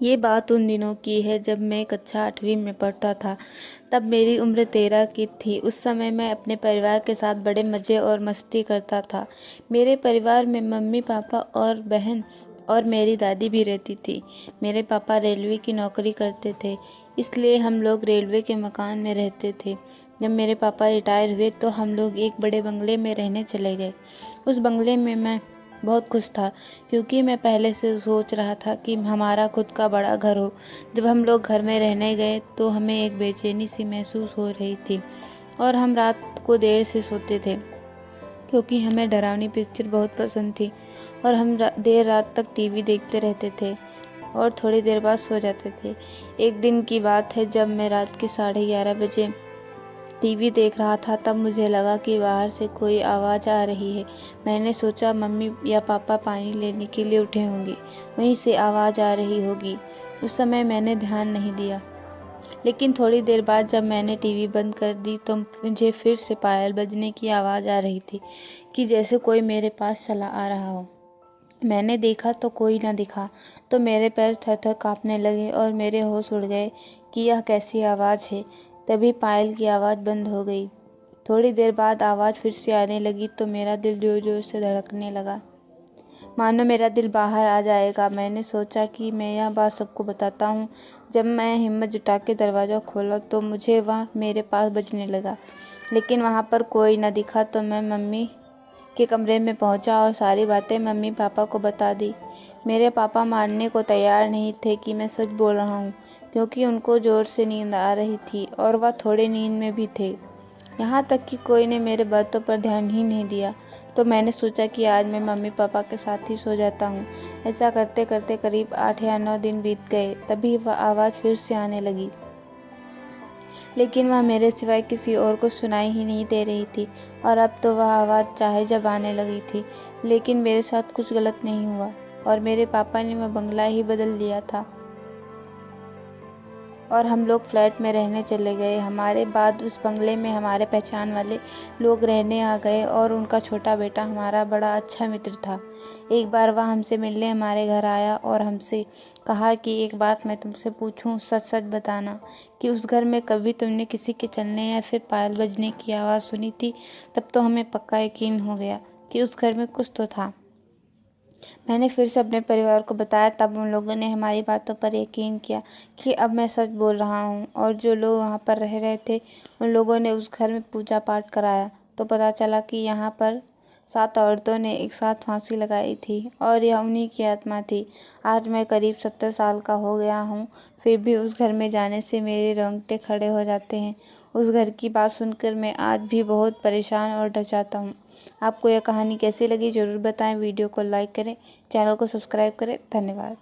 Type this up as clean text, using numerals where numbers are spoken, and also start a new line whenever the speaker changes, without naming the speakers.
ये बात उन दिनों की है जब मैं कक्षा 8वीं में पढ़ता था। तब मेरी उम्र 13 की थी। उस समय मैं अपने परिवार के साथ बड़े मज़े और मस्ती करता था। मेरे परिवार में मम्मी पापा और बहन और मेरी दादी भी रहती थी। मेरे पापा रेलवे की नौकरी करते थे, इसलिए हम लोग रेलवे के मकान में रहते थे। जब मेरे पापा रिटायर हुए तो हम लोग एक बड़े बंगले में रहने चले गए। उस बंगले में मैं बहुत खुश था, क्योंकि मैं पहले से सोच रहा था कि हमारा खुद का बड़ा घर हो। जब हम लोग घर में रहने गए तो हमें एक बेचैनी सी महसूस हो रही थी और हम रात को देर से सोते थे, क्योंकि हमें डरावनी पिक्चर बहुत पसंद थी और हम देर रात तक टीवी देखते रहते थे और थोड़ी देर बाद सो जाते थे। एक दिन की बात है, जब मैं रात के 11:30 बजे टीवी देख रहा था, तब मुझे लगा कि बाहर से कोई आवाज़ आ रही है। मैंने सोचा मम्मी या पापा पानी लेने के लिए उठे होंगे, वहीं से आवाज़ आ रही होगी। उस समय मैंने ध्यान नहीं दिया, लेकिन थोड़ी देर बाद जब मैंने टीवी बंद कर दी तो मुझे फिर से पायल बजने की आवाज़ आ रही थी, कि जैसे कोई मेरे पास चला आ रहा हो। मैंने देखा तो कोई न दिखा, तो मेरे पैर थर-थर काँपने लगे और मेरे होश उड़ गए कि यह कैसी आवाज़ है। तभी पायल की आवाज़ बंद हो गई। थोड़ी देर बाद आवाज़ फिर से आने लगी तो मेरा दिल ज़ोर-ज़ोर से धड़कने लगा, मानो मेरा दिल बाहर आ जाएगा। मैंने सोचा कि मैं यह बात सबको बताता हूँ। जब मैं हिम्मत जुटा के दरवाज़ा खोला तो मुझे वह मेरे पास बजने लगा, लेकिन वहाँ पर कोई न दिखा। तो मैं मम्मी के कमरे में पहुंचा और सारी बातें मम्मी पापा को बता दी। मेरे पापा मानने को तैयार नहीं थे कि मैं सच बोल रहा हूँ, क्योंकि उनको ज़ोर से नींद आ रही थी और वह थोड़े नींद में भी थे। यहाँ तक कि कोई ने मेरे बातों पर ध्यान ही नहीं दिया। तो मैंने सोचा कि आज मैं मम्मी पापा के साथ ही सो जाता हूँ। ऐसा करते करते करीब 8 या 9 दिन बीत गए। तभी वह आवाज़ फिर से आने लगी, लेकिन वह मेरे सिवाय किसी और को सुनाई ही नहीं दे रही थी। और अब तो वह आवाज़ चाहे जब आने लगी थी, लेकिन मेरे साथ कुछ गलत नहीं हुआ और मेरे पापा ने वह बंगला ही बदल दिया था और हम लोग फ्लैट में रहने चले गए। हमारे बाद उस बंगले में हमारे पहचान वाले लोग रहने आ गए और उनका छोटा बेटा हमारा बड़ा अच्छा मित्र था। एक बार वह हमसे मिलने हमारे घर आया और हमसे कहा कि एक बात मैं तुमसे पूछूं, सच सच बताना कि उस घर में कभी तुमने किसी के चलने या फिर पायल बजने की आवाज़ सुनी थी। तब तो हमें पक्का यकीन हो गया कि उस घर में कुछ तो था। मैंने फिर से अपने परिवार को बताया, तब उन लोगों ने हमारी बातों पर यकीन किया कि अब मैं सच बोल रहा हूँ। और जो लोग वहाँ पर रह रहे थे, उन लोगों ने उस घर में पूजा पाठ कराया तो पता चला कि यहाँ पर 7 औरतों ने एक साथ फांसी लगाई थी और यह उन्हीं की आत्मा थी। आज मैं करीब 70 साल का हो गया हूँ, फिर भी उस घर में जाने से मेरे रोंगटे खड़े हो जाते हैं। उस घर की बात सुनकर मैं आज भी बहुत परेशान और डर जाता हूँ। आपको यह कहानी कैसी लगी ज़रूर बताएं। वीडियो को लाइक करें, चैनल को सब्सक्राइब करें। धन्यवाद।